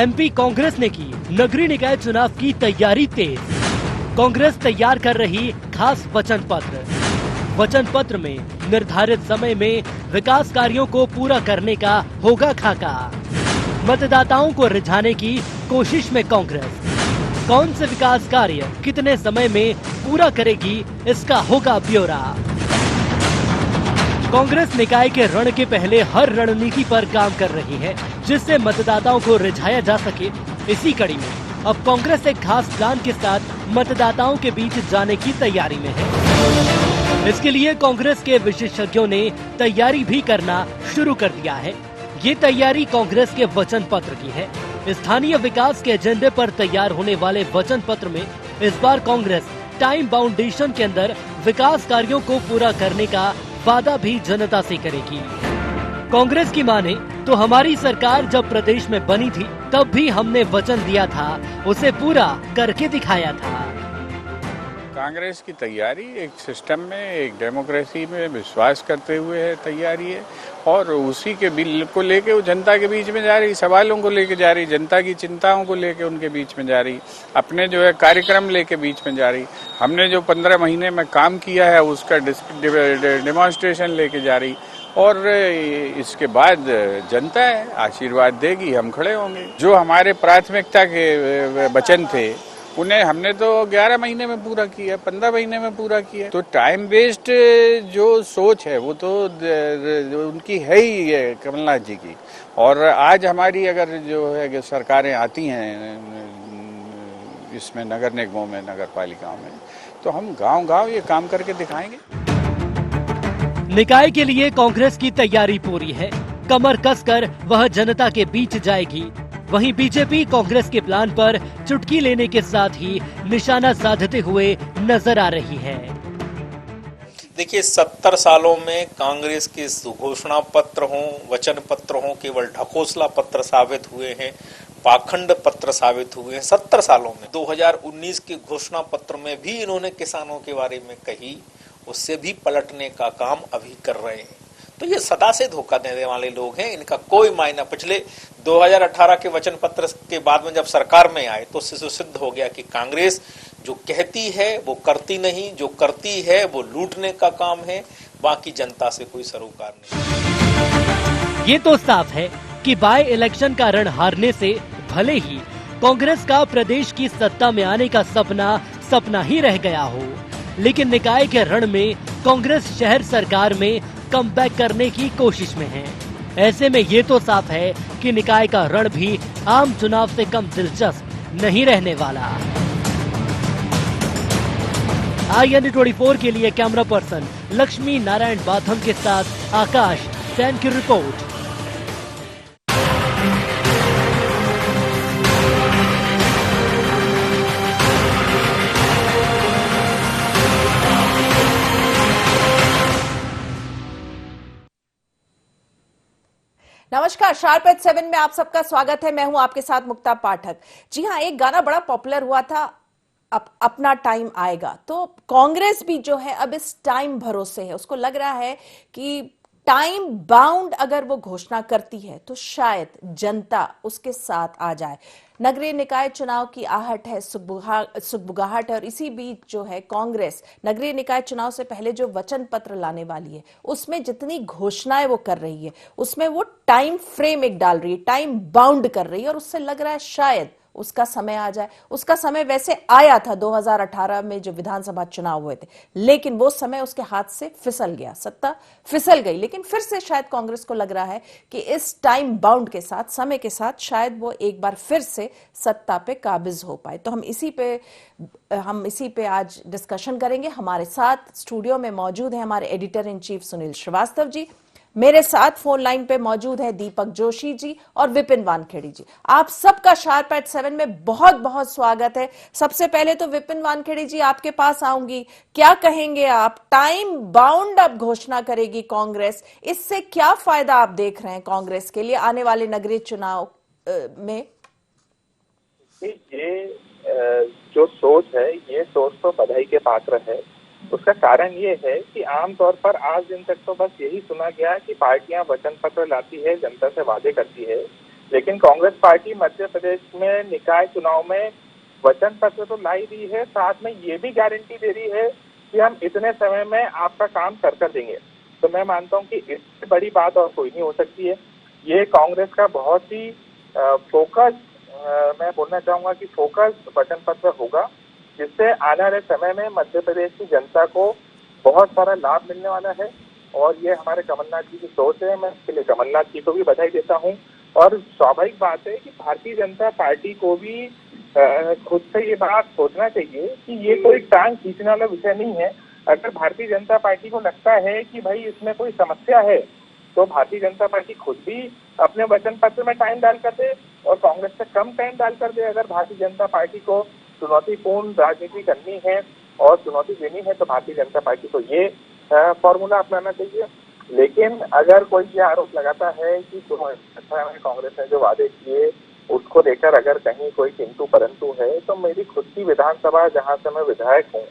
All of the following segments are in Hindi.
एमपी कांग्रेस ने की नगरीय निकाय चुनाव की तैयारी तेज। कांग्रेस तैयार कर रही खास वचन पत्र। वचन पत्र में निर्धारित समय में विकास कार्यों को पूरा करने का होगा खाका। मतदाताओं को रिझाने की कोशिश में कांग्रेस कौन से विकास कार्य कितने समय में पूरा करेगी, इसका होगा ब्यौरा। कांग्रेस निकाय के रण के पहले हर रणनीति पर काम कर रही है जिससे मतदाताओं को रिझाया जा सके। इसी कड़ी में अब कांग्रेस एक खास प्लान के साथ मतदाताओं के बीच जाने की तैयारी में है। इसके लिए कांग्रेस के विशेषज्ञों ने तैयारी भी करना शुरू कर दिया है। ये तैयारी कांग्रेस के वचन पत्र की है। स्थानीय विकास के एजेंडे पर तैयार होने वाले वचन पत्र में इस बार कांग्रेस टाइम बाउंडेशन के अंदर विकास कार्यों को पूरा करने का वादा भी जनता से करेगी। कांग्रेस की माने तो हमारी सरकार जब प्रदेश में बनी थी तब भी हमने वचन दिया था, उसे पूरा करके दिखाया था। कांग्रेस की तैयारी एक सिस्टम में, एक डेमोक्रेसी में विश्वास करते हुए है तैयारी है और उसी के बिल को लेके वो जनता के बीच में जा रही, सवालों को लेके जा रही, जनता की चिंताओं को लेके उनके बीच में जा रही, अपने जो है कार्यक्रम लेके बीच में जा रही। हमने जो 15 महीने में काम किया है उसका डेमोन्स्ट्रेशन लेके जा रही और इसके बाद जनता है आशीर्वाद देगी, हम खड़े होंगे। जो हमारे प्राथमिकता के वचन थे उन्हें हमने तो 11 महीने में पूरा किया, 15 महीने में पूरा किया। तो टाइम वेस्ट जो सोच है वो तो उनकी है ही है कमलनाथ जी की। और आज हमारी अगर जो है सरकारें आती हैं इसमें नगर निगमों में, नगर पालिकाओं में, तो हम गांव-गांव ये काम करके दिखाएंगे। निकाय के लिए कांग्रेस की तैयारी पूरी है। कमर कसकर वह जनता के बीच जाएगी। वहीं बीजेपी कांग्रेस के प्लान पर चुटकी लेने के साथ ही निशाना साधते हुए नजर आ रही है। देखिए 70 सालों में कांग्रेस के घोषणा पत्र हों, वचन पत्र हों, केवल ढकोसला पत्र साबित हुए हैं, पाखंड पत्र साबित हुए हैं 70 सालों में। 2019 के घोषणा पत्र में भी इन्होंने किसानों के बारे में कही, उससे भी पलटने का काम अभी कर रहे हैं। तो ये सदा से धोखा देने वाले लोग हैं, इनका कोई मायना। पिछले 2018 के वचन पत्र के बाद में जब सरकार में आए तो उससे सिद्ध हो गया कि कांग्रेस जो कहती है वो करती नहीं, जो करती है वो लूटने का काम है, बाकी जनता से कोई सरोकार नहीं। ये तो साफ है कि बाय इलेक्शन का रण हारने से भले ही कांग्रेस का प्रदेश की सत्ता में आने का सपना ही रह गया हो, लेकिन निकाय के रण में कांग्रेस शहर सरकार में कमबैक करने की कोशिश में है। ऐसे में ये तो साफ है कि निकाय का रण भी आम चुनाव से कम दिलचस्प नहीं रहने वाला। IND24 के लिए कैमरा पर्सन लक्ष्मी नारायण बाथम के साथ आकाश सैन की रिपोर्ट। नमस्कार, शार्प एट 7 में आप सबका स्वागत है। मैं हूं आपके साथ मुक्ता पाठक। जी हां, एक गाना बड़ा पॉपुलर हुआ था, अपना टाइम आएगा। तो कांग्रेस भी जो है अब इस टाइम भरोसे है। उसको लग रहा है कि टाइम बाउंड अगर वो घोषणा करती है तो शायद जनता उसके साथ आ जाए। नगरीय निकाय चुनाव की आहट है, सुगबुगाहट है और इसी बीच जो है कांग्रेस नगरीय निकाय चुनाव से पहले जो वचन पत्र लाने वाली है उसमें जितनी घोषणाएं वो कर रही है उसमें वो टाइम फ्रेम एक डाल रही है, टाइम बाउंड कर रही है और उससे लग रहा है शायद उसका समय आ जाए। उसका समय वैसे आया था 2018 में जो विधानसभा चुनाव हुए थे, लेकिन वो समय उसके हाथ से फिसल गया, सत्ता फिसल गई। लेकिन फिर से शायद कांग्रेस को लग रहा है कि इस टाइम बाउंड के साथ, समय के साथ शायद वो एक बार फिर से सत्ता पे काबिज हो पाए। तो हम इसी पे आज डिस्कशन करेंगे। हमारे साथ स्टूडियो में मौजूद है हमारे editor in chief Sunil Srivastava ji, मेरे साथ फोन लाइन पे मौजूद है दीपक जोशी जी और विपिन वानखेड़ी जी। आप सबका शार्प एट 7 में बहुत बहुत स्वागत है। सबसे पहले तो विपिन वानखेड़ी जी आपके पास आऊंगी, क्या कहेंगे आप? टाइम बाउंड अब घोषणा करेगी कांग्रेस, इससे क्या फायदा आप देख रहे हैं कांग्रेस के लिए आने वाले नगरीय चुनाव में? ये जो सोच है, ये सोच तो बधाई के पात्र है। उसका कारण ये है कि आमतौर पर आज दिन तक तो बस यही सुना गया कि पार्टियां वचन पत्र लाती है, जनता से वादे करती है, लेकिन कांग्रेस पार्टी मध्य प्रदेश में निकाय चुनाव में वचन पत्र तो लाई दी है, साथ में ये भी गारंटी दे रही है कि हम इतने समय में आपका काम कर देंगे। तो मैं मानता हूं कि इससे बड़ी बात और कोई नहीं हो सकती है। ये कांग्रेस का बहुत ही फोकस, मैं बोलना चाहूंगा कि फोकस वचन पत्र होगा, जिससे आने वाले समय में मध्य प्रदेश की जनता को बहुत सारा लाभ मिलने वाला है। और ये हमारे कमलनाथ जी की सोच है। मैं इसके लिए कमलनाथ जी को भी बधाई देता हूँ। और स्वाभाविक बात है कि भारतीय जनता पार्टी को भी खुद से ये बात सोचना चाहिए कि ये कोई टांग खींचने वाला विषय नहीं है। अगर भारतीय जनता पार्टी को लगता है कि भाई इसमें कोई समस्या है, तो भारतीय जनता पार्टी खुद भी अपने वचन पत्र में टाइम डाल कर दे और कांग्रेस से कम टाइम डाल कर दे। अगर भारतीय जनता पार्टी को चुनौतीपूर्ण राजनीति करनी है और चुनौती देनी है, तो भारतीय जनता पार्टी को ये फॉर्मूला अपनाना चाहिए। लेकिन अगर कोई ये आरोप लगाता है कि कांग्रेस ने जो वादे किए उसको लेकर अगर कहीं कोई किंतु परंतु है, तो मेरी खुद की विधानसभा जहां से मैं विधायक हूँ,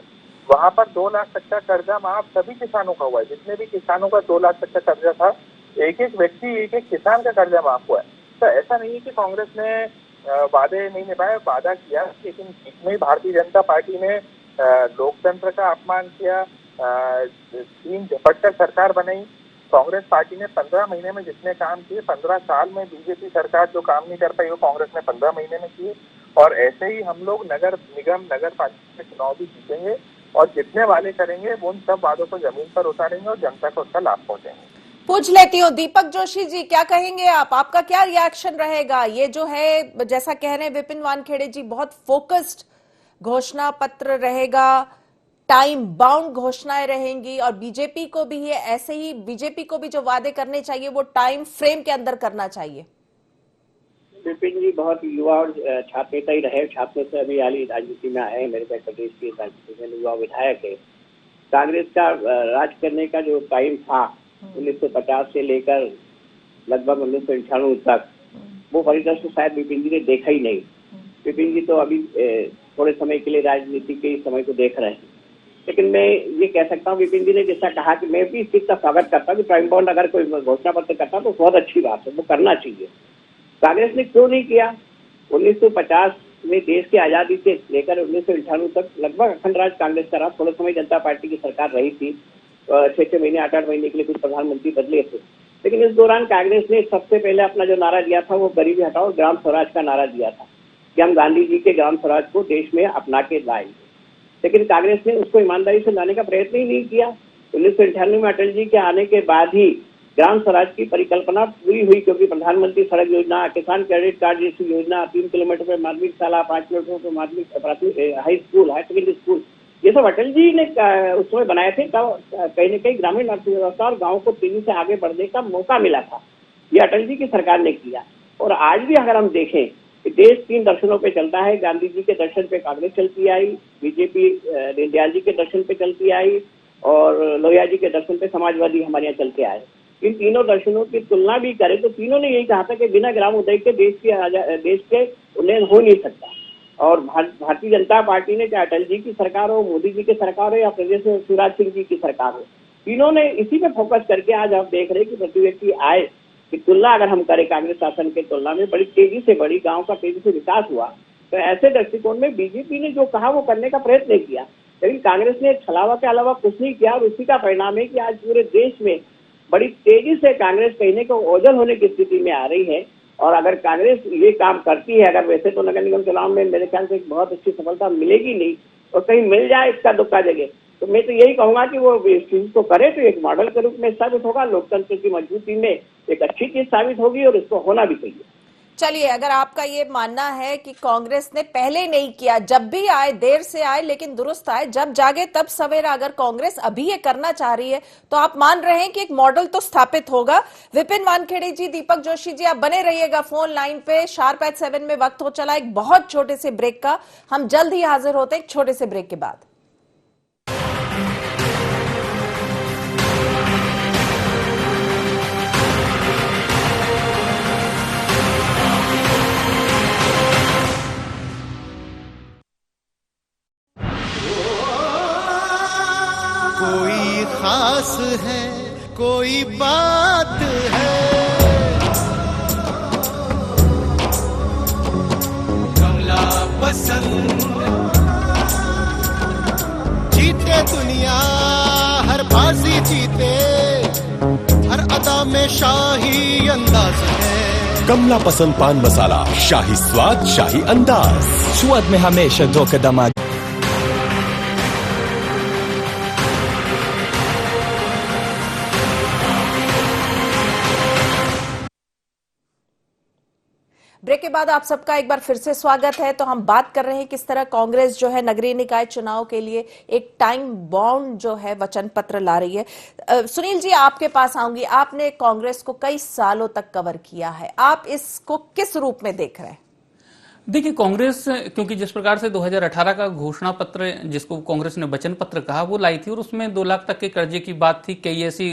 वहां पर 2 लाख तक का कर्जा माफ सभी किसानों का हुआ है। जितने भी किसानों का 2 लाख तक का कर्जा था, एक एक व्यक्ति, एक एक किसान का कर्जा माफ हुआ है। तो ऐसा नहीं है कि कांग्रेस ने वादे नहीं निभाए, वादा किया, लेकिन बीच में भारतीय जनता पार्टी ने लोकतंत्र का अपमान किया, 3 झपट कर सरकार बनाई। कांग्रेस पार्टी ने 15 महीने में जितने काम किए, 15 साल में बीजेपी सरकार जो काम नहीं कर पाई वो कांग्रेस ने 15 महीने में किए। और ऐसे ही हम लोग नगर निगम, नगर पालिका के चुनाव भी जीतेंगे और जितने वादे करेंगे वो उन सब वादों को जमीन पर उतारेंगे और जनता को उसका लाभ पहुंचाएंगे। पूछ लेती हूँ, दीपक जोशी जी, क्या कहेंगे आप? आपका क्या रिएक्शन रहेगा? ये जो है, जैसा कह रहे हैं विपिन वानखेड़े जी, बहुत फोकस्ड घोषणा पत्र रहेगा, टाइम बाउंड घोषणाएं रहेंगी और बीजेपी को भी ये ऐसे ही, बीजेपी को भी जो वादे करने चाहिए वो टाइम फ्रेम के अंदर करना चाहिए। विपिन जी बहुत युवा और छात्र नेता ही रहे, छात्रों से अभी हाल ही राजनीति में आए हैं, मेरे प्रदेश की राजनीति में युवा विधायक है। कांग्रेस का राज करने का जो टाइम था 1950 से लेकर लगभग 1998 तक, वो परिदृश्य शायद विपिन जी ने देखा ही नहीं। विपिन जी तो अभी थोड़े समय के लिए राजनीति के समय को देख रहे हैं। लेकिन मैं ये कह सकता हूँ, विपिन जी ने जैसा कहा कि मैं भी इस चीज का स्वागत करता हूँ कि टाइम बाउंड अगर कोई घोषणा पत्र करता तो बहुत अच्छी बात है, वो करना चाहिए। कांग्रेस ने क्यों नहीं किया? 1950 में देश की आजादी से लेकर 1998 तक लगभग अखंड राज कांग्रेस का रहा। थोड़ा समय जनता पार्टी की सरकार रही थी, 6 महीने 8 महीने के लिए कुछ प्रधानमंत्री बदले थे। लेकिन इस दौरान कांग्रेस ने सबसे पहले अपना जो नारा दिया था वो गरीबी हटाओ ग्राम स्वराज का नारा दिया था कि हम गांधी जी के ग्राम स्वराज को देश में अपना के लाएंगे। लेकिन कांग्रेस ने उसको ईमानदारी से लाने का प्रयत्न ही नहीं किया। 1998 में अटल जी के आने के बाद ही ग्राम स्वराज की परिकल्पना पूरी हुई, क्योंकि प्रधानमंत्री सड़क योजना, किसान क्रेडिट कार्ड जैसी योजना, 3 किलोमीटर पर माध्यमिक शाला, 5 किलोमीटर पर माध्यमिक प्राथमिक high school, higher secondary school, ये सब अटल जी ने उस समय बनाए थे। कहीं न कहीं ग्रामीण अर्थव्यवस्था और गाँव को तेजी से आगे बढ़ने का मौका मिला था। ये अटल जी की सरकार ने किया। और आज भी अगर हम देखें कि देश 3 दर्शनों पे चलता है। गांधी जी के दर्शन पे कांग्रेस चलती आई, बीजेपी दीनदयाल जी के दर्शन पे चलती आई और लोहिया जी के दर्शन पे समाजवादी हमारे यहाँ चलते आए। इन तीनों दर्शनों की तुलना भी करें तो तीनों ने यही कहा था कि बिना ग्राम उदय के देश के उन्नयन हो नहीं सकता। और भारतीय जनता पार्टी ने, चाहे अटल जी की सरकार हो, मोदी जी की सरकार हो या प्रदेश में शिवराज सिंह जी की सरकार हो, तीनों ने इसी पे फोकस करके आज आप देख रहे हैं कि प्रति व्यक्ति आय की तुलना अगर हम करें कांग्रेस शासन के तुलना में बड़ी तेजी से बढ़ी, गांव का तेजी से विकास हुआ। तो ऐसे दृष्टिकोण में बीजेपी ने जो कहा वो करने का प्रयत्न किया, लेकिन कांग्रेस ने छलावा के अलावा कुछ नहीं किया। और उसी का परिणाम है कि आज पूरे देश में बड़ी तेजी से कांग्रेस कहने को ओझल होने की स्थिति में आ रही है। और अगर कांग्रेस ये काम करती है, अगर वैसे तो नगर निगम चुनाव में मेरे ख्याल से एक बहुत अच्छी सफलता मिलेगी नहीं, और कहीं मिल जाए इसका दुक्का जगह, तो मैं तो यही कहूंगा कि वो इस चीज को करे तो एक मॉडल के रूप में साबित होगा, लोकतंत्र की मजबूती में एक अच्छी चीज साबित होगी और इसको होना भी चाहिए। चलिए, अगर आपका ये मानना है कि कांग्रेस ने पहले नहीं किया, जब भी आए देर से आए लेकिन दुरुस्त आए, जब जागे तब सवेरा, अगर कांग्रेस अभी ये करना चाह रही है तो आप मान रहे हैं कि एक मॉडल तो स्थापित होगा। विपिन वानखेड़े जी, दीपक जोशी जी, आप बने रहिएगा फोन लाइन पे। #7 में वक्त हो चला एक बहुत छोटे से ब्रेक का, हम जल्द ही हाजिर होते हैं एक छोटे से ब्रेक के बाद। कोई खास है, कोई बात है, पसंद। जीते दुनिया हर बाजी जीते, हर अदा में शाही अंदाज है। कमला पसंद पान मसाला, शाही स्वाद शाही अंदाज, स्वाद में हमेशा 2 कदम आगे। ब्रेक के बाद आप सबका एक बार फिर से स्वागत है। तो हम बात कर रहे हैं किस तरह कांग्रेस जो है नगरीय निकाय चुनाव के लिए एक टाइम बाउंड जो है वचन पत्र ला रही है। सुनील जी, आपके पास आऊंगी। आपने कांग्रेस को कई सालों तक कवर किया है, आप इसको किस रूप में देख रहे हैं? देखिए, कांग्रेस क्योंकि जिस प्रकार से 2018 का घोषणा पत्र, जिसको कांग्रेस ने वचन पत्र कहा, वो लाई थी और उसमें 2 लाख तक के कर्जे की बात थी। कई ऐसी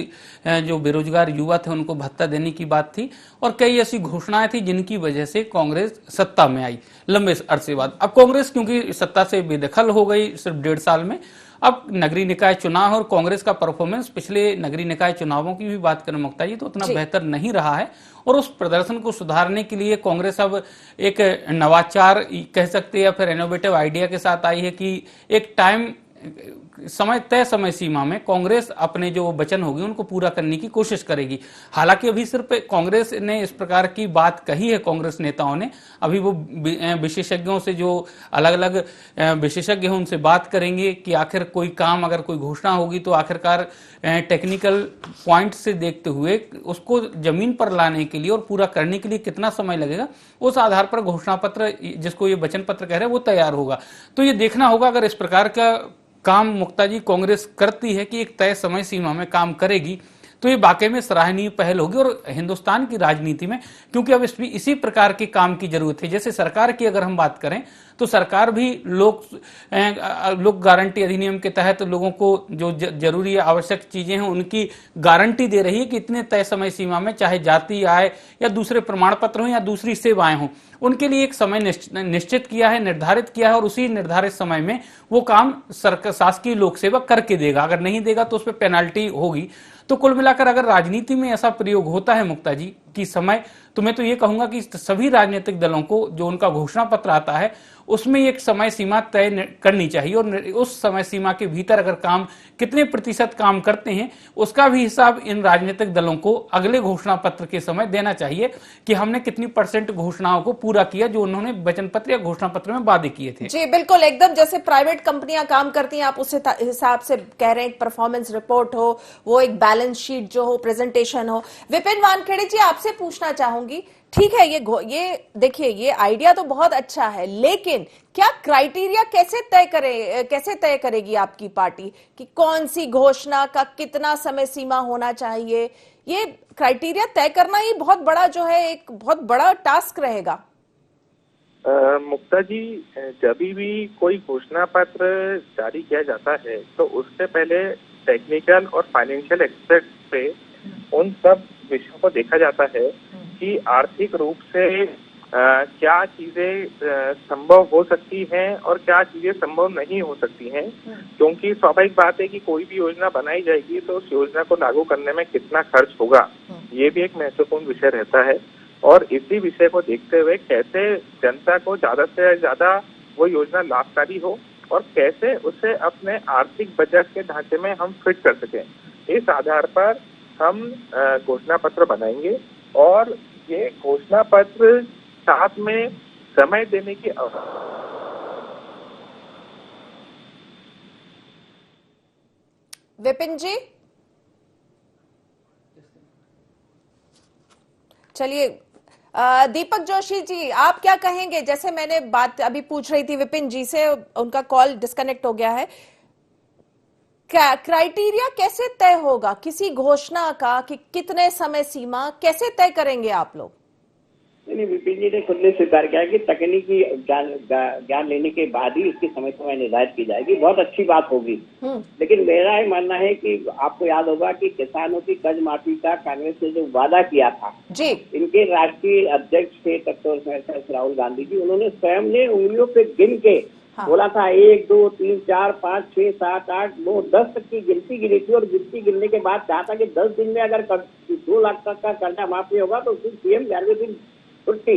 जो बेरोजगार युवा थे उनको भत्ता देने की बात थी और कई ऐसी घोषणाएं थी जिनकी वजह से कांग्रेस सत्ता में आई लंबे अरसे बाद। अब कांग्रेस क्योंकि सत्ता से बेदखल हो गई सिर्फ 1.5 साल में, अब नगरीय निकाय चुनाव और कांग्रेस का परफॉर्मेंस पिछले नगरीय निकाय चुनावों की भी बात करें मुक्ता जी, तो उतना बेहतर नहीं रहा है और उस प्रदर्शन को सुधारने के लिए कांग्रेस अब एक नवाचार कह सकते हैं या फिर इनोवेटिव आइडिया के साथ आई है कि एक तय समय सीमा में कांग्रेस अपने जो वचन होगी उनको पूरा करने की कोशिश करेगी। हालांकि अभी सिर्फ कांग्रेस ने इस प्रकार की बात कही है, कांग्रेस नेताओं ने, अभी वो विशेषज्ञों से, जो अलग अलग विशेषज्ञ हैं उनसे बात करेंगे कि आखिर कोई काम, अगर कोई घोषणा होगी तो आखिरकार टेक्निकल पॉइंट से देखते हुए उसको जमीन पर लाने के लिए और पूरा करने के लिए कितना समय लगेगा, उस आधार पर घोषणा पत्र, जिसको ये वचन पत्र कह रहे हैं, वो तैयार होगा। तो ये देखना होगा अगर इस प्रकार का काम मुक्ता जी कांग्रेस करती है कि एक तय समय सीमा में काम करेगी, तो ये वाकई में सराहनीय पहल होगी। और हिंदुस्तान की राजनीति में क्योंकि अब इसी प्रकार के काम की जरूरत है। जैसे सरकार की अगर हम बात करें तो सरकार भी लोक गारंटी अधिनियम के तहत लोगों को जो जरूरी आवश्यक चीजें हैं उनकी गारंटी दे रही है कि इतने तय समय सीमा में, चाहे जाति, आय या दूसरे प्रमाण पत्र हों या दूसरी सेवाएं हों, उनके लिए एक समय निश्चित किया है, निर्धारित किया है और उसी निर्धारित समय में वो काम शासकीय लोक सेवा करके देगा। अगर नहीं देगा तो उस पर पेनाल्टी होगी। तो कुल मिलाकर अगर राजनीति में ऐसा प्रयोग होता है मुक्ता जी कि समय, तो मैं तो ये कहूंगा कि सभी राजनीतिक दलों को जो उनका घोषणा पत्र आता है उसमें एक समय सीमा तय करनी चाहिए और उस समय सीमा के भीतर अगर काम कितने प्रतिशत काम करते हैं उसका भी हिसाब इन राजनीतिक दलों को अगले घोषणा पत्र के समय देना चाहिए कि हमने कितनी % घोषणाओं को पूरा किया जो उन्होंने वचन पत्र या घोषणा पत्र में वादे किए थे। जी बिल्कुल, एकदम जैसे प्राइवेट कंपनियां काम करती हैं, आप उस हिसाब से कह रहे हैं, परफॉर्मेंस रिपोर्ट हो, वो एक बैलेंस शीट जो हो, प्रेजेंटेशन हो। विपिन वानखेड़े जी, आपसे पूछना चाहूंगी, ठीक है, ये देखिए, ये आइडिया तो बहुत अच्छा है, लेकिन क्या क्राइटेरिया कैसे तय करेगी आपकी पार्टी कि कौन सी घोषणा का कितना समय सीमा होना चाहिए? ये क्राइटेरिया तय करना ही बहुत बड़ा जो है, एक बहुत बड़ा टास्क रहेगा। मुक्ता जी, जब भी कोई घोषणा पत्र जारी किया जाता है तो उससे पहले टेक्निकल और फाइनेंशियल एस्पेक्ट पे उन सब विषयों को देखा जाता है कि आर्थिक रूप से क्या चीजें संभव हो सकती हैं और क्या चीजें संभव नहीं हो सकती हैं, क्योंकि स्वाभाविक बात है कि कोई भी योजना बनाई जाएगी तो उस योजना को लागू करने में कितना खर्च होगा, ये भी एक महत्वपूर्ण विषय रहता है। और इसी विषय को देखते हुए कैसे जनता को ज्यादा से ज्यादा वो योजना लाभकारी हो और कैसे उसे अपने आर्थिक बजट के ढांचे में हम फिट कर सकें, इस आधार पर हम घोषणा पत्र बनाएंगे और ये घोषणा पत्र साथ में समय देने की विपिन जी, चलिए दीपक जोशी जी, आप क्या कहेंगे? जैसे मैंने बात अभी पूछ रही थी विपिन जी से, उनका कॉल डिस्कनेक्ट हो गया है। क्राइटेरिया कैसे तय होगा किसी घोषणा का कि कितने समय सीमा कैसे तय करेंगे आप लोग? नहीं, विपिन जी ने खुद ने स्वीकार किया कि तकनीकी ज्ञान लेने के बाद ही इसकी समय सीमा निर्धारित की जाएगी। बहुत अच्छी बात होगी, लेकिन मेरा ये मानना है कि आपको याद होगा कि किसानों की कर्ज माफी का कांग्रेस ने जो वादा किया था जी, इनके राष्ट्रीय अध्यक्ष थे राहुल गांधी जी, उन्होंने स्वयं ने उंगलियों पे गिन के बोला था 1 2 3 4 5 6 7 8 9 10 तक की गिनती गिनी थी और गिनती गिनने के बाद कहा था कि 10 दिन में अगर 2 लाख तक का कर्जा माफी होगा तो फिर सीएम 11वें दिन छुट्टी।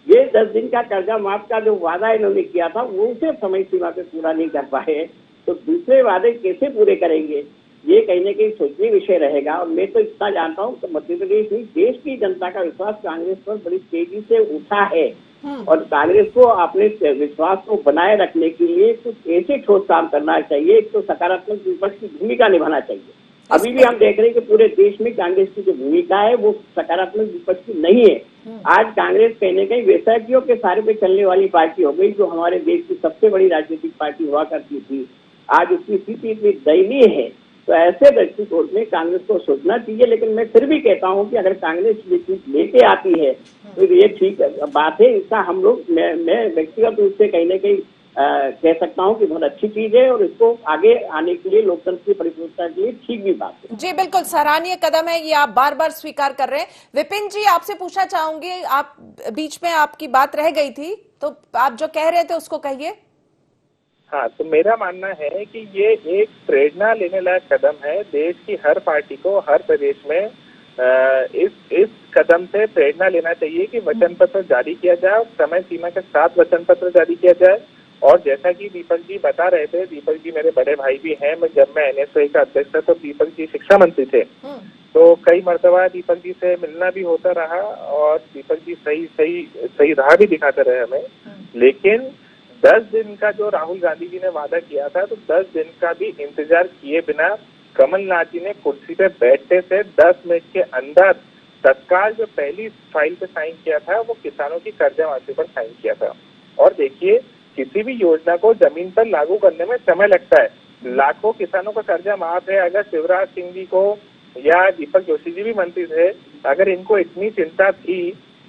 ये 10 दिन का कर्जा माफ का जो वादा इन्होंने किया था वो उसे समय सीमा पे पूरा नहीं कर पाए, तो दूसरे वादे कैसे पूरे करेंगे, ये कहीं न कहीं सोचनीय विषय रहेगा। और मैं तो इतना जानता हूँ कि मध्य प्रदेश में देश की जनता का विश्वास कांग्रेस पर बड़ी तेजी से उठा है और कांग्रेस को अपने विश्वास को बनाए रखने के लिए कुछ ऐसे ठोस काम करना चाहिए। एक तो सकारात्मक विपक्ष की भूमिका निभाना चाहिए। अभी भी हम देख रहे हैं कि पूरे देश में कांग्रेस की जो भूमिका है वो सकारात्मक विपक्ष की नहीं है। आज कांग्रेस कहीं न कहीं वैसाखियों के सहारे पे चलने वाली पार्टी हो गई, जो हमारे देश की सबसे बड़ी राजनीतिक पार्टी हुआ करती थी। आज उसकी स्थिति इतनी दयनीय है, तो ऐसे दृष्टिकोण में कांग्रेस को सोचना चाहिए। लेकिन मैं फिर भी कहता हूं कि अगर कांग्रेस ये चीज लेके आती है तो ये ठीक बात है। इसका हम लोग मैं व्यक्तिगत रूप से कहीं न कहीं कह सकता हूं कि बहुत अच्छी चीज है और इसको आगे आने के लिए लोकतंत्र की परिपूर्णता के लिए ठीक भी बात है। जी बिल्कुल, सराहनीय कदम है ये, आप बार बार स्वीकार कर रहे हैं। विपिन जी, आपसे पूछना चाहूंगी, आप बीच में आपकी बात रह गई थी, तो आप जो कह रहे थे उसको कहिए। हाँ, तो मेरा मानना है कि ये एक प्रेरणा लेने लायक कदम है। देश की हर पार्टी को हर प्रदेश में इस कदम से प्रेरणा लेना चाहिए कि वचन पत्र जारी किया जाए और समय सीमा के साथ वचन पत्र जारी किया जाए। और जैसा कि दीपक जी बता रहे थे, दीपक जी मेरे बड़े भाई भी हैं। जब मैं NSY का अध्यक्ष था तो दीपक जी शिक्षा मंत्री थे, तो कई मर्तबा दीपक जी से मिलना भी होता रहा और दीपक जी सही राह भी दिखाते रहे हमें। लेकिन 10 दिन का जो राहुल गांधी जी ने वादा किया था, तो 10 दिन का भी इंतजार किए बिना कमलनाथ जी ने कुर्सी पे बैठते से 10 मिनट के अंदर तत्काल जो पहली फाइल पे साइन किया था वो किसानों की कर्जा माफी पर साइन किया था। और देखिए, किसी भी योजना को जमीन पर लागू करने में समय लगता है। लाखों किसानों का कर्जा माफ है। अगर शिवराज सिंह जी को या दीपक जोशी जी भी मंत्री थे, अगर इनको इतनी चिंता थी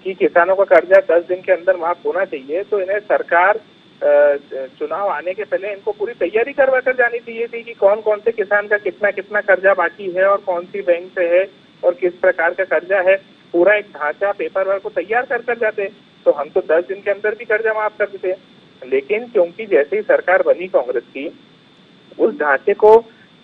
कि किसानों का कर्जा 10 दिन के अंदर माफ होना चाहिए, तो इन्हें सरकार चुनाव आने के पहले इनको पूरी तैयारी करवा कर जानी चाहिए थी कि कौन कौन से किसान का कितना कितना कर्जा बाकी है और कौन सी बैंक से है और किस प्रकार का कर्जा है। पूरा एक ढांचा पेपर वर्क को तैयार कर जाते, तो हम तो 10 दिन के अंदर भी कर्जा माफ कर देते। लेकिन क्योंकि जैसे ही सरकार बनी कांग्रेस की, उस ढांचे को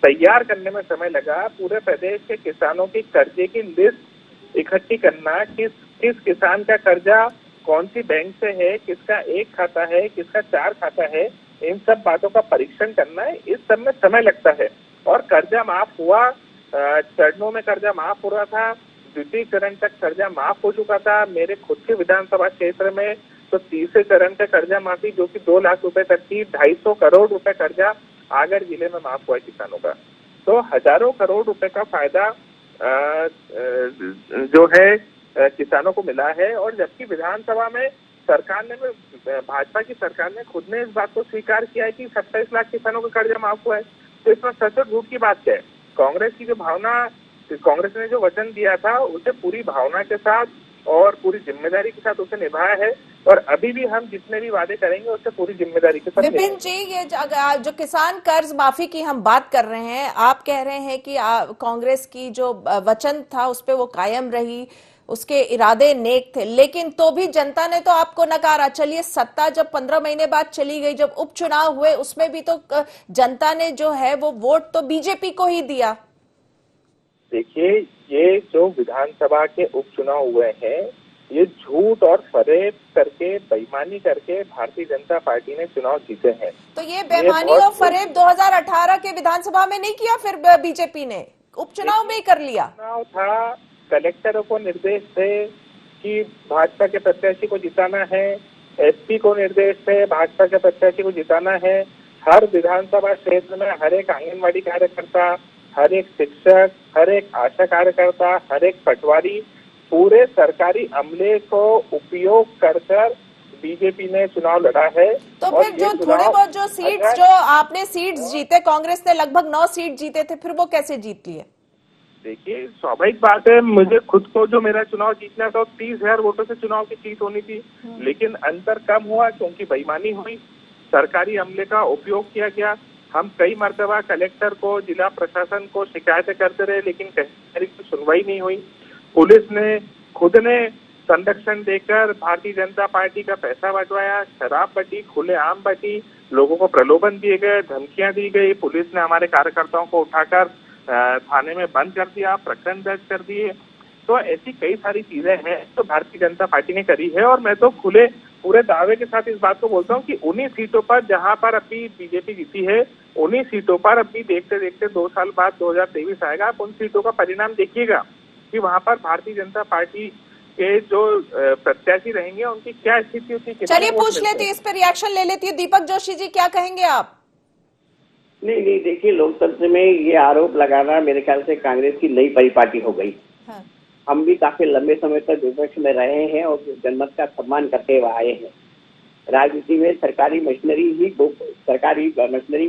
तैयार करने में समय लगा। पूरे प्रदेश के किसानों की कर्जे की लिस्ट इकट्ठी करना, किस किसान का कर्जा कौन सी बैंक से है, किसका एक खाता है, किसका 4 खाता है, इन सब बातों का परीक्षण करना है। इस सब में समय लगता है। और कर्जा माफ हुआ, चरणों में कर्जा माफ हो रहा था। द्वितीय चरण तक कर्जा माफ हो चुका था। मेरे खुद के विधानसभा क्षेत्र में तो तीसरे चरण का कर्जा माफी, जो कि 2 लाख रुपए तक थी, 250 करोड़ रुपए कर्जा आगर जिले में माफ हुआ किसानों का। तो हजारों करोड़ रुपए का फायदा जो है किसानों को मिला है। और जबकि विधानसभा में सरकार ने, भाजपा की सरकार ने खुद ने इस बात को स्वीकार किया है कि 27 लाख किसानों का कर्जा माफ हुआ है, तो इसमें सच और झूठ की बात क्या है? कांग्रेस की जो भावना, कांग्रेस ने जो वचन दिया था उसे पूरी भावना के साथ और पूरी जिम्मेदारी के साथ उसे निभाया है। और अभी भी हम जितने भी वादे करेंगे उससे पूरी जिम्मेदारी के साथ। विपिन जी, ये जो किसान कर्ज माफी की हम बात कर रहे हैं, आप कह रहे हैं कि कांग्रेस की जो वचन था उस पे वो कायम रही, उसके इरादे नेक थे, लेकिन तो भी जनता ने तो आपको नकारा। चलिए, सत्ता जब 15 महीने बाद चली गई, जब उपचुनाव हुए उसमें भी तो जनता ने जो है वो वोट तो बीजेपी को ही दिया। देखिए, ये जो विधानसभा के उपचुनाव हुए हैं, ये झूठ और फरेब करके, बेईमानी करके भारतीय जनता पार्टी ने चुनाव जीते हैं। तो ये बेईमानी और फरेब 2018 के विधानसभा में नहीं किया, फिर बीजेपी ने उपचुनाव में ही कर लिया। चुनाव था, कलेक्टरों को निर्देश थे कि भाजपा के प्रत्याशी को जिताना है, एसपी को निर्देश थे भाजपा के प्रत्याशी को जिताना है। हर विधानसभा क्षेत्र में हर एक आंगनबाड़ी कार्यकर्ता, हर एक शिक्षक, हर एक आशा कार्यकर्ता, हर एक पटवारी, पूरे सरकारी अमले को उपयोग कर बीजेपी ने चुनाव लड़ा है। तो फिर जो थोड़े बहुत जो सीट्स, जो आपने सीट्स जीते, कांग्रेस ने लगभग 9 सीट जीते थे, फिर वो कैसे जीत लिए? देखिए, स्वाभाविक बात है, मुझे खुद को जो मेरा चुनाव जीतना था 30,000 वोटों से चुनाव की जीत होनी थी, लेकिन अंतर कम हुआ क्योंकि बेईमानी हुई, सरकारी अमले का उपयोग किया गया। हम कई मर्तबा कलेक्टर को, जिला प्रशासन को शिकायतें करते रहे, लेकिन कहीं सुनवाई नहीं हुई। पुलिस ने खुद ने संरक्षण देकर भारतीय जनता पार्टी का पैसा बंटवाया, शराब बटी, खुलेआम बटी, लोगों को प्रलोभन दिए गए, धमकियां दी गई। पुलिस ने हमारे कार्यकर्ताओं को उठाकर थाने में बंद कर दिया, प्रकरण दर्ज कर दिए। तो ऐसी कई सारी चीजें हैं जो भारतीय जनता पार्टी ने करी है। और मैं तो पूरे दावे के साथ इस बात को बोलता हूँ कि उन्हीं सीटों पर जहां पर अभी बीजेपी जीती है, उन्हीं सीटों पर अभी देखते देखते 2 साल बाद 2023 आएगा, आप उन सीटों का परिणाम देखिएगा कि वहां पर भारतीय जनता पार्टी के जो प्रत्याशी रहेंगे उनकी क्या स्थिति होती है। चलिए पूछ लेती है, इस पर रिएक्शन ले लेती है। दीपक जोशी जी, क्या कहेंगे आप? नहीं, देखिए, लोकतंत्र में ये आरोप लगाना मेरे ख्याल से कांग्रेस की नई परिपाटी हो गई। हाँ। हम भी काफी लंबे समय तक विपक्ष में रहे हैं और जनमत का सम्मान करते हुए आए हैं। राजनीति में सरकारी मशीनरी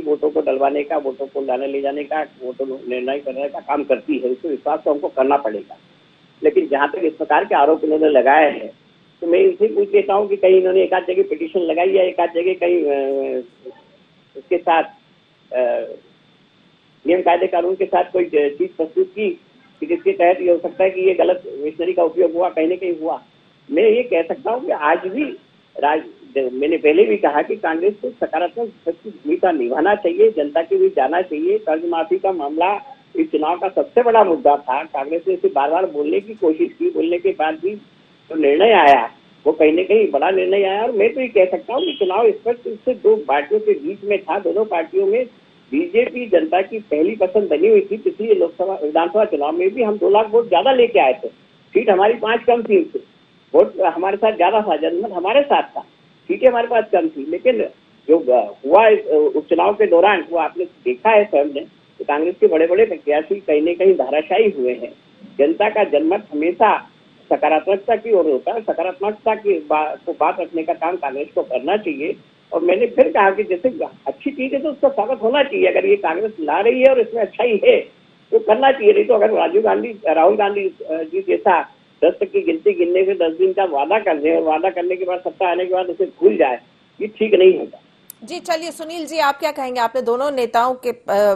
वोटों को डलवाने का, वोटों को लाने ले जाने का, वोटों निर्णय करने का काम करती है। उसको विश्वास तो हमको करना पड़ेगा। लेकिन जहां तक इस प्रकार के आरोप इन्होंने लगाए हैं, तो मैं इनसे पूछ लेता हूँ कि कहीं इन्होंने एक आध जगह पिटीशन लगाई या एक आध जगह कहीं उसके साथ नियम कायदे कानून के साथ कोई चीज प्रस्तुत की कि जिसके तहत ये हो सकता है कि ये गलत मशीनरी का उपयोग हुआ, कहीं न कहीं हुआ। मैं ये कह सकता हूँ कि आज भी मैंने पहले भी कहा कि कांग्रेस को सकारात्मक भूमिका निभाना चाहिए, जनता के बीच जाना चाहिए। कर्ज माफी का मामला इस चुनाव का सबसे बड़ा मुद्दा था। कांग्रेस ने इसे बार बार बोलने की कोशिश की, बोलने के बाद भी जो निर्णय आया वो कहीं न कहीं बड़ा निर्णय आया। और मैं तो ये कह सकता हूँ कि चुनाव स्पष्ट रूप से 2 पार्टियों के बीच में था। दोनों पार्टियों में बीजेपी जनता की पहली पसंद बनी हुई थी। पिछली लोकसभा विधानसभा चुनाव में भी हम 2 लाख वोट ज्यादा लेके आए थे। सीट हमारी 5 कम थी, वोट हमारे साथ ज्यादा था, जनमत हमारे साथ था, सीटें हमारे पास कम थी। लेकिन जो हुआ उपचुनाव के दौरान वो आपने देखा है स्वयं ने, तो कांग्रेस के बड़े बड़े प्रत्याशी कहीं न कहीं धाराशायी हुए हैं। जनता का जनमत हमेशा सकारात्मकता की ओर होता है। सकारात्मकता की को बात रखने का काम कांग्रेस को करना चाहिए। और मैंने फिर कहा कि जैसे अच्छी चीज है तो उसका स्वागत होना चाहिए। अगर ये कांग्रेस ला रही है और इसमें अच्छाई है तो करना चाहिए। नहीं तो अगर राहुल गांधी जी जैसा 10 तक की गिनती गिनने से 10 दिन का वादा कर दे और वादा करने के बाद सत्ता आने के बाद उसे भूल जाए, ये ठीक नहीं होगा। जी चलिए, सुनील जी आप क्या कहेंगे? आपने दोनों नेताओं के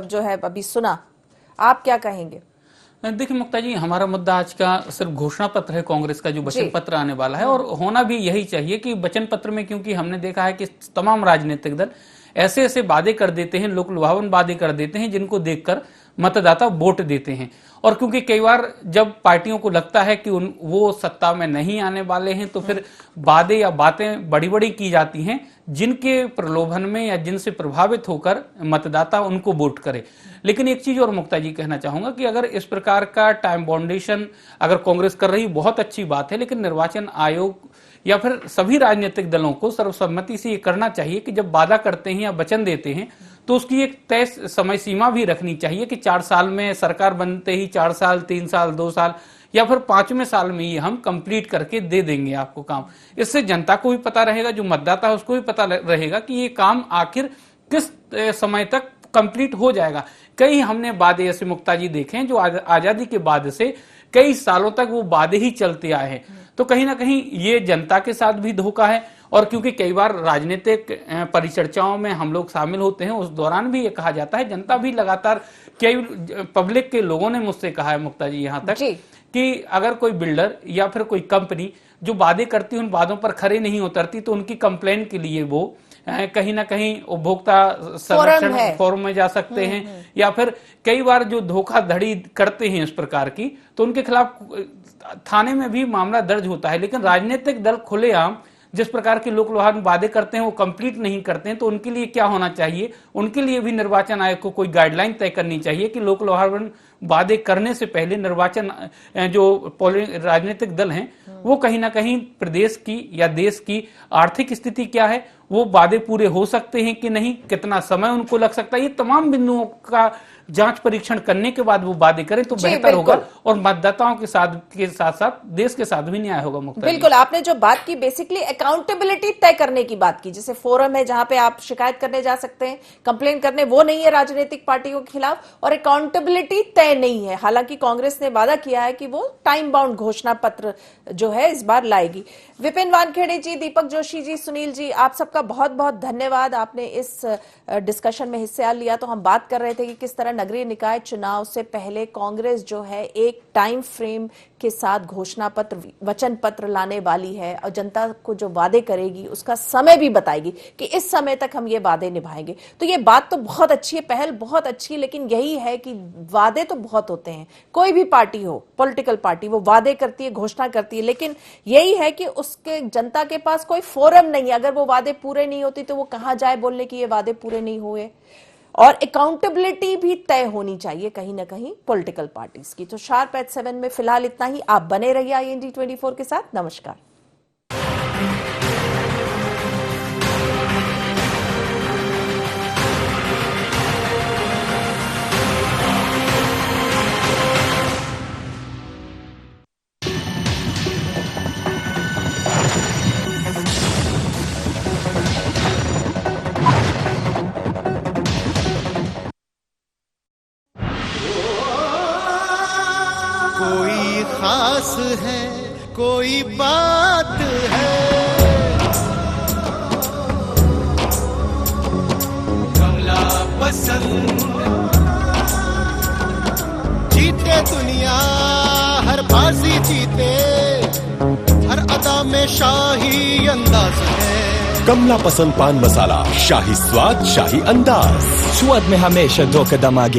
जो है अभी सुना, आप क्या कहेंगे? देखिए मुक्ता जी, हमारा मुद्दा आज का सिर्फ घोषणा पत्र है, कांग्रेस का जो वचन पत्र आने वाला है, और होना भी यही चाहिए कि वचन पत्र में, क्योंकि हमने देखा है कि तमाम राजनीतिक दल ऐसे ऐसे वादे कर देते हैं, लोक लुभावन वादे कर देते हैं जिनको देखकर मतदाता वोट देते हैं। और क्योंकि कई बार जब पार्टियों को लगता है कि वो सत्ता में नहीं आने वाले हैं तो फिर वादे या बातें बड़ी बड़ी की जाती हैं जिनके प्रलोभन में या जिनसे प्रभावित होकर मतदाता उनको वोट करे। लेकिन एक चीज और मुक्ता जी कहना चाहूंगा कि अगर इस प्रकार का टाइम बाउंडेशन अगर कांग्रेस कर रही, बहुत अच्छी बात है, लेकिन निर्वाचन आयोग या फिर सभी राजनीतिक दलों को सर्वसम्मति से ये करना चाहिए कि जब वादा करते हैं या वचन देते हैं तो उसकी एक तय समय सीमा भी रखनी चाहिए कि 4 साल में, सरकार बनते ही 4 साल, 3 साल, 2 साल या फिर 5वें साल में ही हम कंप्लीट करके दे देंगे आपको काम। इससे जनता को भी पता रहेगा, जो मतदाता है उसको भी पता रहेगा कि ये काम आखिर किस समय तक कंप्लीट हो जाएगा। कई हमने वादे ऐसे मुक्ता जी देखे हैं जो आजादी के बाद से कई सालों तक वो वादे ही चलते आए हैं। तो कहीं ना कहीं ये जनता के साथ भी धोखा है। और क्योंकि कई बार राजनीतिक परिचर्चाओं में हम लोग शामिल होते हैं, उस दौरान भी ये कहा जाता है, जनता भी लगातार, कई पब्लिक के लोगों ने मुझसे कहा है मुक्ता जी यहाँ तक कि अगर कोई बिल्डर या फिर कोई कंपनी जो वादे करती है उन वादों पर खरे नहीं उतरती तो उनकी कंप्लेन के लिए वो कहीं ना कहीं उपभोक्ता संरक्षण फोरम में जा सकते हैं, या फिर कई बार जो धोखाधड़ी करते हैं इस प्रकार की तो उनके खिलाफ थाने में भी मामला दर्ज होता है। लेकिन राजनीतिक दल खुलेआम जिस प्रकार के लोक लुभावन वादे करते हैं वो कंप्लीट नहीं करते हैं, तो उनके लिए क्या होना चाहिए? उनके लिए भी निर्वाचन आयोग को कोई गाइडलाइन तय करनी चाहिए कि लोक लुभावन वादे करने से पहले निर्वाचन जो राजनीतिक दल हैं वो कहीं ना कहीं प्रदेश की या देश की आर्थिक स्थिति क्या है, वो वादे पूरे हो सकते हैं कि नहीं, कितना समय उनको लग सकता है, ये तमाम बिंदुओं का जांच परीक्षण करने के बाद वो वादे करें तो बेहतर होगा और मतदाताओं के साथ साथ देश के साथ भी न्याय होगा। मुक्ता बिल्कुल, आपने जो बात की बेसिकली अकाउंटेबिलिटी तय करने की बात की, जैसे फोरम है जहां पे आप शिकायत करने जा सकते हैं, कंप्लेन करने, वो नहीं है राजनीतिक पार्टियों के खिलाफ, और अकाउंटेबिलिटी तय नहीं है। हालांकि कांग्रेस ने वादा किया है कि वो टाइम बाउंड घोषणा पत्र जो है इस बार लाएगी। विपिन वानखेड़े जी, दीपक जोशी जी, सुनील जी, आप सबका बहुत बहुत धन्यवाद। आपने इस डिस्कशन में हिस्सा लिया। तो हम बात कर रहे थे कि किस तरह नगरीय निकाय चुनाव से पहले कांग्रेस जो है एक टाइम फ्रेम के साथ घोषणा पत्र, वचन पत्र लाने वाली है और जनता को जो वादे करेगी उसका समय भी बताएगी कि इस समय तक हम ये वादे निभाएंगे। तो ये बात तो बहुत अच्छी है, पहल बहुत अच्छी है, लेकिन यही है कि वादे तो बहुत होते हैं। कोई भी पार्टी हो, पॉलिटिकल पार्टी, वो वादे करती है, घोषणा करती है, लेकिन यही है कि उसके जनता के पास कोई फोरम नहीं है। अगर वो वादे पूरे नहीं होती तो वो कहां जाए बोलने कि ये वादे पूरे नहीं हुए। और अकाउंटेबिलिटी भी तय होनी चाहिए कहीं ना कहीं पॉलिटिकल पार्टीज की। तो शार्प एट 7 में फिलहाल इतना ही। आप बने रहिए IND 24 के साथ। नमस्कार। कोई खास है, कोई बात है, कमला पसंद। जीते दुनिया हर बाजी जीते, हर अदा में शाही अंदाज है। कमला पसंद पान मसाला, शाही स्वाद शाही अंदाज। स्वाद में हमेशा 2 कदम आगे।